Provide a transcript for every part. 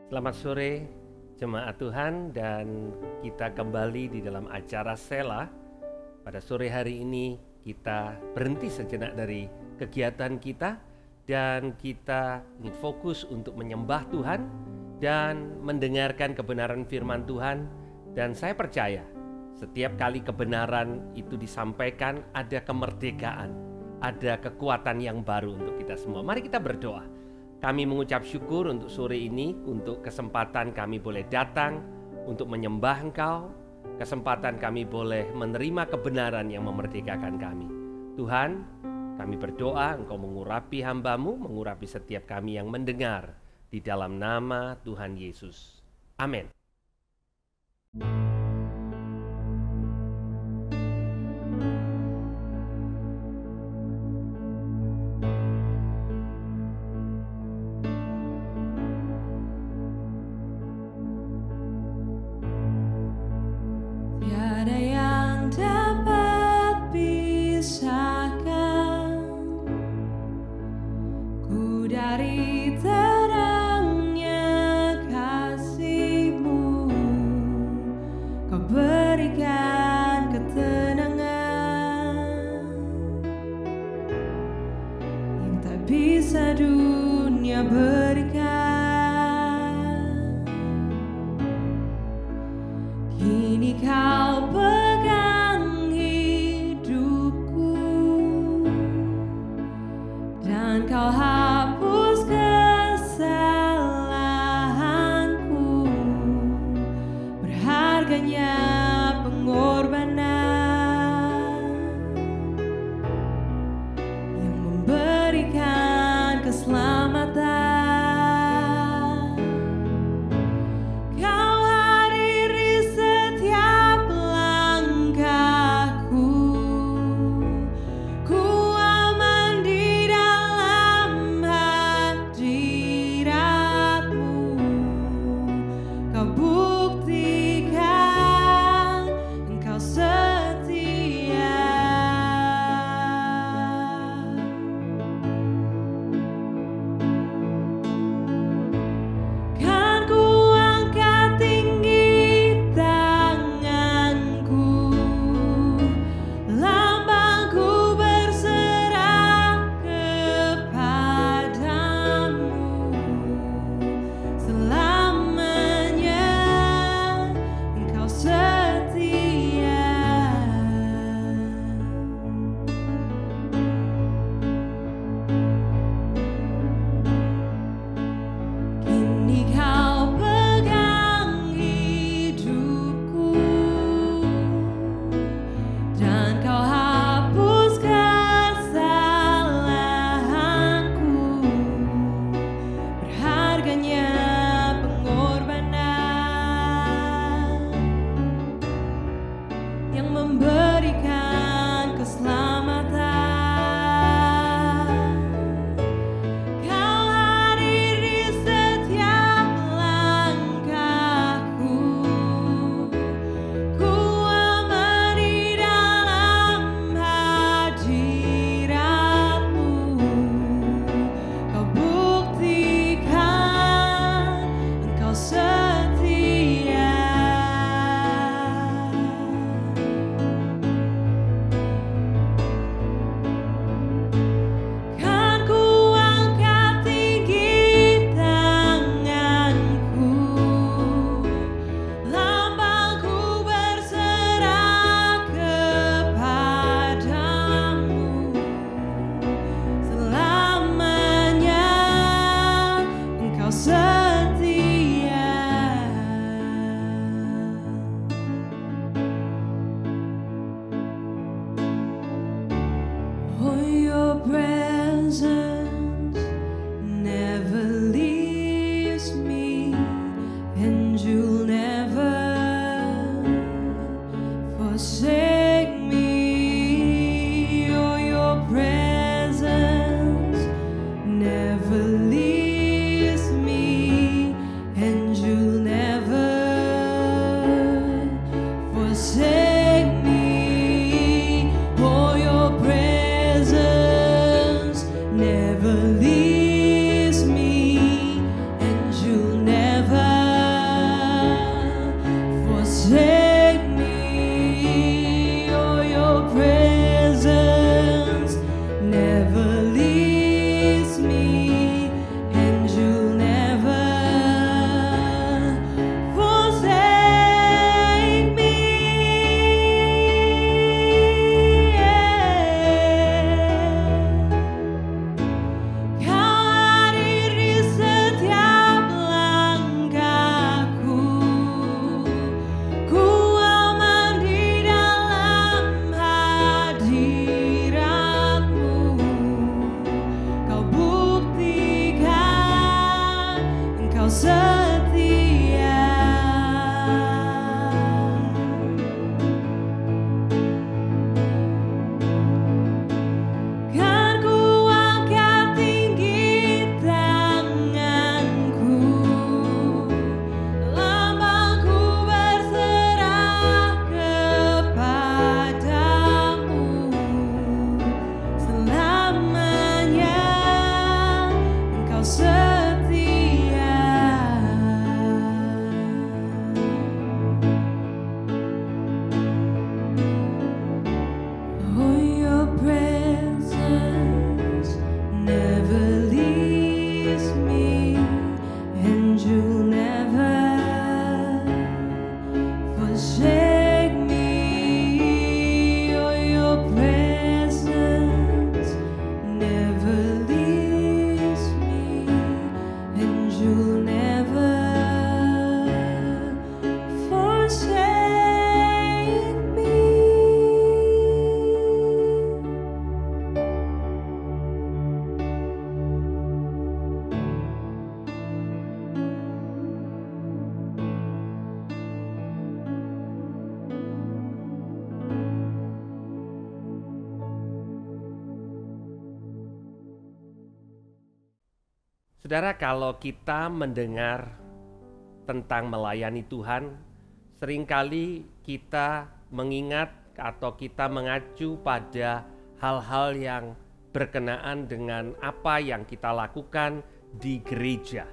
Selamat sore jemaat Tuhan, dan kita kembali di dalam acara Sela. Pada sore hari ini kita berhenti sejenak dari kegiatan kita dan kita ingin fokus untuk menyembah Tuhan dan mendengarkan kebenaran firman Tuhan. Dan saya percaya setiap kali kebenaran itu disampaikan ada kemerdekaan, ada kekuatan yang baru untuk kita semua. Mari kita berdoa. Kami mengucap syukur untuk sore ini, untuk kesempatan kami boleh datang untuk menyembah Engkau, kesempatan kami boleh menerima kebenaran yang memerdekakan kami. Tuhan, kami berdoa Engkau mengurapi hamba-Mu, mengurapi setiap kami yang mendengar, di dalam nama Tuhan Yesus. Amin. Tiada yang dapat pisahkan ku dari terangnya kasih-Mu, Saudara, kalau kita mendengar tentang melayani Tuhan, seringkali kita mengingat atau kita mengacu pada hal-hal yang berkenaan dengan apa yang kita lakukan di gereja.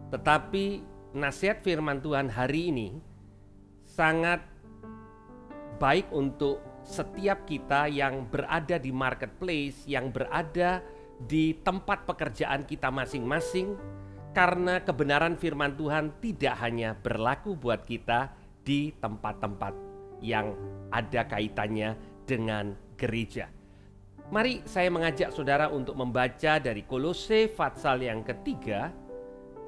Tetapi nasihat firman Tuhan hari ini sangat baik untuk setiap kita yang berada di marketplace, yang berada di tempat pekerjaan kita masing-masing, karena kebenaran firman Tuhan tidak hanya berlaku buat kita di tempat-tempat yang ada kaitannya dengan gereja. Mari saya mengajak saudara untuk membaca dari Kolose pasal yang ketiga.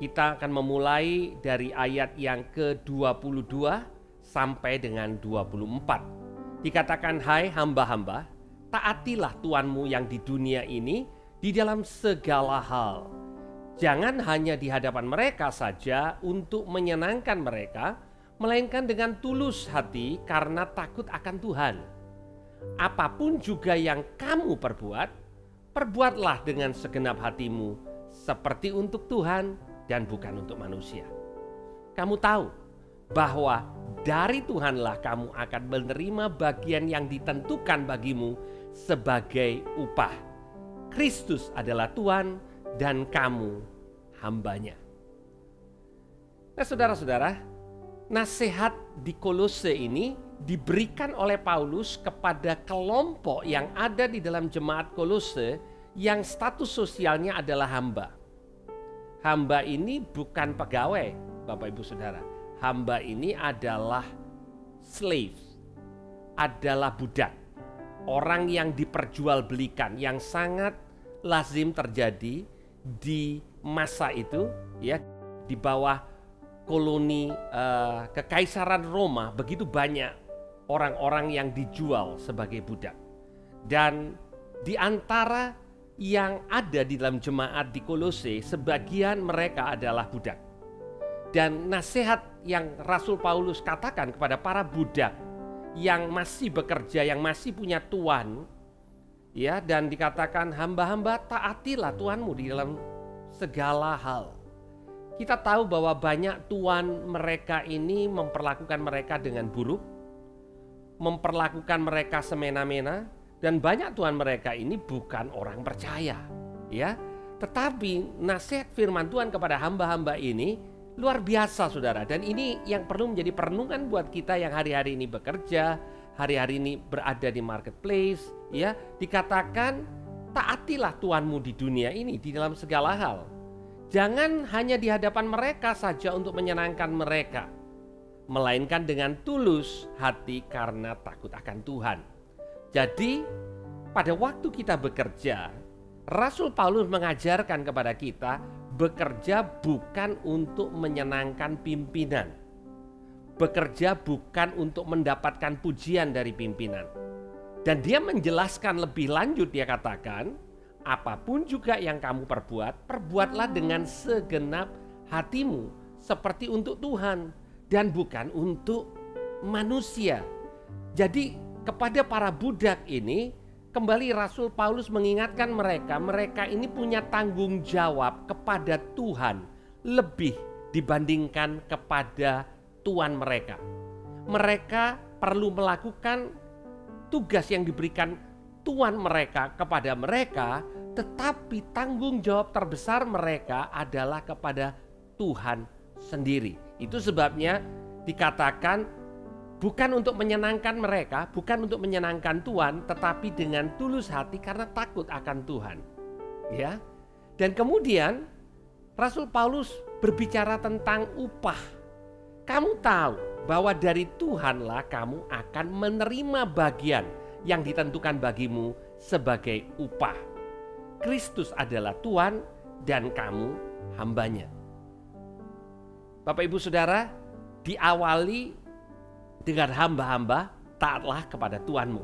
Kita akan memulai dari ayat yang ke-22 sampai dengan 24. Dikatakan, hai hamba-hamba, taatilah Tuanmu yang di dunia ini di dalam segala hal. Jangan hanya di hadapan mereka saja untuk menyenangkan mereka, melainkan dengan tulus hati karena takut akan Tuhan. Apapun juga yang kamu perbuat, perbuatlah dengan segenap hatimu, seperti untuk Tuhan dan bukan untuk manusia. Kamu tahu bahwa dari Tuhanlah kamu akan menerima bagian yang ditentukan bagimu sebagai upah. Kristus adalah Tuhan dan kamu hambanya. Nah, saudara-saudara, nasihat di Kolose ini diberikan oleh Paulus kepada kelompok yang ada di dalam jemaat Kolose yang status sosialnya adalah hamba. Hamba ini bukan pegawai, Bapak Ibu Saudara. Hamba ini adalah slave, adalah budak. Orang yang diperjualbelikan, yang sangat lazim terjadi di masa itu, ya, di bawah koloni kekaisaran Roma. Begitu banyak orang-orang yang dijual sebagai budak. Dan di antara yang ada di dalam jemaat di Kolose, sebagian mereka adalah budak. Dan nasihat yang Rasul Paulus katakan kepada para budak yang masih bekerja, yang masih punya tuan, ya, dan dikatakan, hamba-hamba taatilah Tuanmu di dalam segala hal. Kita tahu bahwa banyak tuan mereka ini memperlakukan mereka dengan buruk, memperlakukan mereka semena-mena, dan banyak tuan mereka ini bukan orang percaya, ya. Tetapi nasihat firman Tuhan kepada hamba-hamba ini luar biasa, saudara. Dan ini yang perlu menjadi perenungan buat kita yang hari-hari ini bekerja, hari-hari ini berada di marketplace, ya. Dikatakan, taatilah Tuanmu di dunia ini di dalam segala hal. Jangan hanya di hadapan mereka saja untuk menyenangkan mereka, melainkan dengan tulus hati karena takut akan Tuhan. Jadi, pada waktu kita bekerja, Rasul Paulus mengajarkan kepada kita bekerja bukan untuk menyenangkan pimpinan. Bekerja bukan untuk mendapatkan pujian dari pimpinan. Dan dia menjelaskan lebih lanjut, dia katakan, apapun juga yang kamu perbuat, perbuatlah dengan segenap hatimu seperti untuk Tuhan dan bukan untuk manusia. Jadi kepada para budak ini, kembali Rasul Paulus mengingatkan mereka ini punya tanggung jawab kepada Tuhan lebih dibandingkan kepada tuan mereka. Mereka perlu melakukan tugas yang diberikan tuan mereka kepada mereka, tetapi tanggung jawab terbesar mereka adalah kepada Tuhan sendiri. Itu sebabnya dikatakan bukan untuk menyenangkan mereka, bukan untuk menyenangkan Tuhan, tetapi dengan tulus hati karena takut akan Tuhan. Ya. Dan kemudian Rasul Paulus berbicara tentang upah. Kamu tahu bahwa dari Tuhanlah kamu akan menerima bagian yang ditentukan bagimu sebagai upah. Kristus adalah Tuhan dan kamu hambanya. Bapak Ibu Saudara, diawali dengan hamba-hamba, taatlah kepada Tuanmu.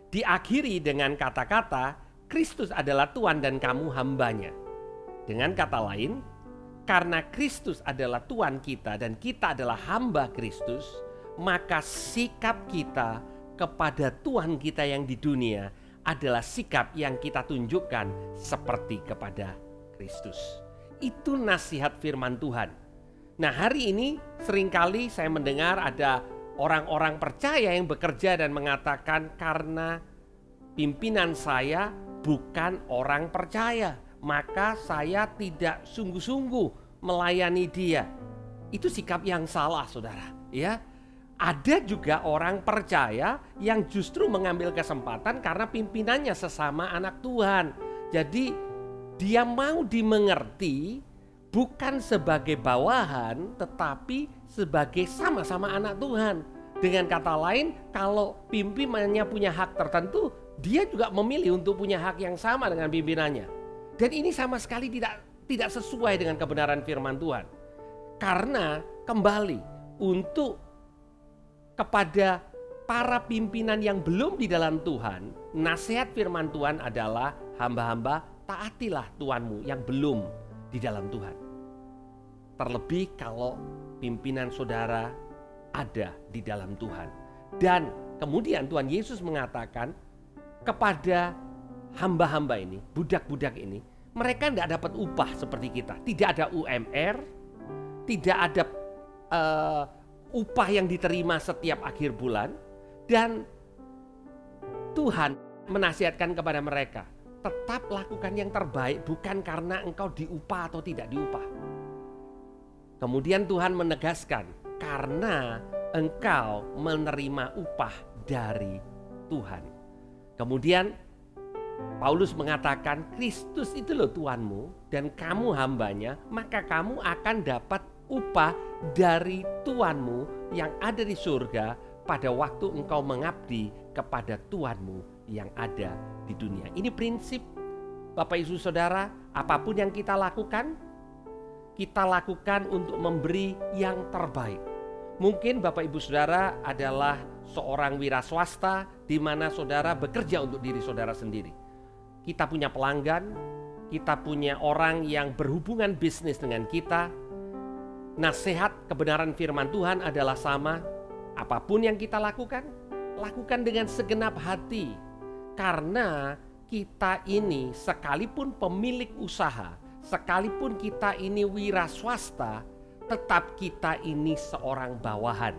Diakhiri dengan kata-kata, Kristus adalah Tuhan dan kamu hambanya. Dengan kata lain, karena Kristus adalah Tuhan kita dan kita adalah hamba Kristus, maka sikap kita kepada Tuhan kita yang di dunia adalah sikap yang kita tunjukkan seperti kepada Kristus. Itu nasihat firman Tuhan. Nah, hari ini seringkali saya mendengar ada orang-orang percaya yang bekerja dan mengatakan karena pimpinan saya bukan orang percaya, maka saya tidak sungguh-sungguh melayani dia. Itu sikap yang salah, saudara. Ya, ada juga orang percaya yang justru mengambil kesempatan karena pimpinannya sesama anak Tuhan. Jadi dia mau dimengerti bukan sebagai bawahan, tetapi sebagai sama-sama anak Tuhan. Dengan kata lain, kalau pimpinannya punya hak tertentu, dia juga memilih untuk punya hak yang sama dengan pimpinannya. Dan ini sama sekali tidak sesuai dengan kebenaran firman Tuhan. Karena kembali untuk kepada para pimpinan yang belum di dalam Tuhan, nasihat firman Tuhan adalah hamba-hamba taatilah Tuhanmu yang belum di dalam Tuhan. Terlebih kalau pimpinan saudara ada di dalam Tuhan. Dan kemudian Tuhan Yesus mengatakan kepada hamba-hamba ini, budak-budak ini, mereka tidak dapat upah seperti kita. Tidak ada UMR, tidak ada upah yang diterima setiap akhir bulan. Dan Tuhan menasihatkan kepada mereka, tetap lakukan yang terbaik bukan karena engkau diupah atau tidak diupah. Kemudian Tuhan menegaskan, karena engkau menerima upah dari Tuhan. Kemudian Paulus mengatakan, Kristus itu loh Tuhanmu dan kamu hambanya, maka kamu akan dapat upah dari Tuhanmu yang ada di surga pada waktu engkau mengabdi kepada Tuhanmu yang ada di dunia. Ini prinsip Bapak Ibu Saudara, apapun yang kita lakukan untuk memberi yang terbaik. Mungkin Bapak Ibu Saudara adalah seorang wira swasta di mana saudara bekerja untuk diri saudara sendiri. Kita punya pelanggan, kita punya orang yang berhubungan bisnis dengan kita. Nasihat kebenaran firman Tuhan adalah sama. Apapun yang kita lakukan dengan segenap hati. Karena kita ini sekalipun pemilik usaha, sekalipun kita ini wira swasta, tetap kita ini seorang bawahan.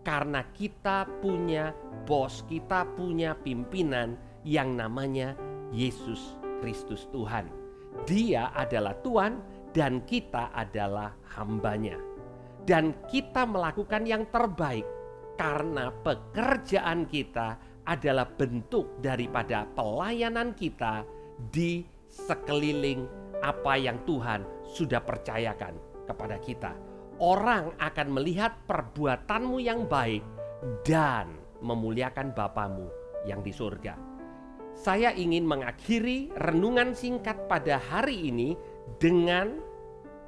Karena kita punya bos, kita punya pimpinan yang namanya Yesus Kristus Tuhan. Dia adalah Tuhan dan kita adalah hambanya. Dan kita melakukan yang terbaik karena pekerjaan kita adalah bentuk daripada pelayanan kita di sekeliling apa yang Tuhan sudah percayakan kepada kita. Orang akan melihat perbuatanmu yang baik dan memuliakan Bapamu yang di surga. Saya ingin mengakhiri renungan singkat pada hari ini dengan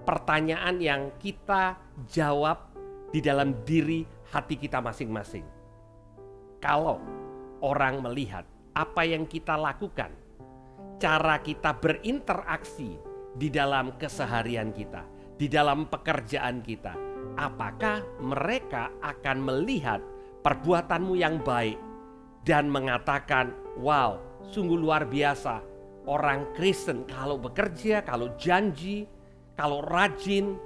pertanyaan yang kita jawab di dalam diri hati kita masing-masing. Kalau orang melihat apa yang kita lakukan, cara kita berinteraksi di dalam keseharian kita, di dalam pekerjaan kita, apakah mereka akan melihat perbuatanmu yang baik dan mengatakan, wow, sungguh luar biasa. Orang Kristen kalau bekerja, kalau janji, kalau rajin,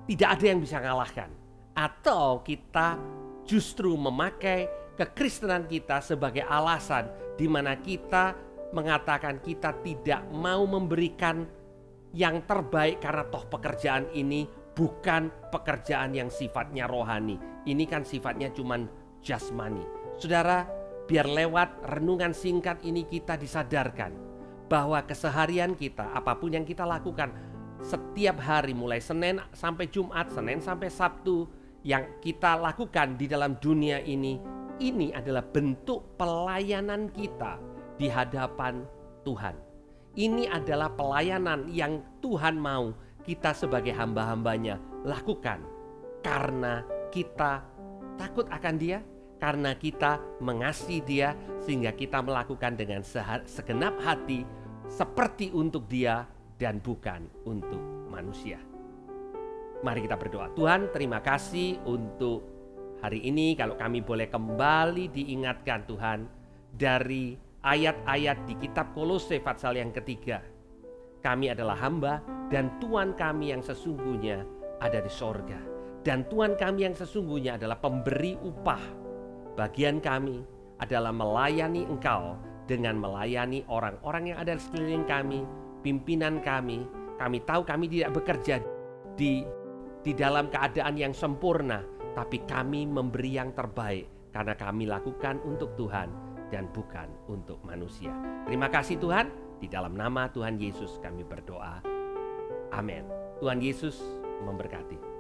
tidak ada yang bisa mengalahkan. Atau kita justru memakai kekristenan kita sebagai alasan di mana kita mengatakan kita tidak mau memberikan yang terbaik karena toh pekerjaan ini bukan pekerjaan yang sifatnya rohani. Ini kan sifatnya cuman jasmani. Saudara, biar lewat renungan singkat ini kita disadarkan bahwa keseharian kita, apapun yang kita lakukan setiap hari mulai Senin sampai Jumat, Senin sampai Sabtu, yang kita lakukan di dalam dunia ini adalah bentuk pelayanan kita di hadapan Tuhan. Ini adalah pelayanan yang Tuhan mau kita sebagai hamba-hambanya lakukan. Karena kita takut akan Dia, karena kita mengasihi Dia, sehingga kita melakukan dengan segenap hati seperti untuk Dia dan bukan untuk manusia. Mari kita berdoa. Tuhan, terima kasih untuk hari ini kalau kami boleh kembali diingatkan Tuhan dari ayat-ayat di kitab Kolose pasal yang ketiga. Kami adalah hamba Dan Tuhan kami yang sesungguhnya ada di sorga. Dan Tuhan kami yang sesungguhnya adalah pemberi upah. Bagian kami adalah melayani Engkau dengan melayani orang-orang yang ada di sekeliling kami, pimpinan kami. Kami tahu kami tidak bekerja di dalam keadaan yang sempurna, tapi kami memberi yang terbaik karena kami lakukan untuk Tuhan dan bukan untuk manusia. Terima kasih Tuhan, di dalam nama Tuhan Yesus kami berdoa. Amin. Tuhan Yesus memberkati.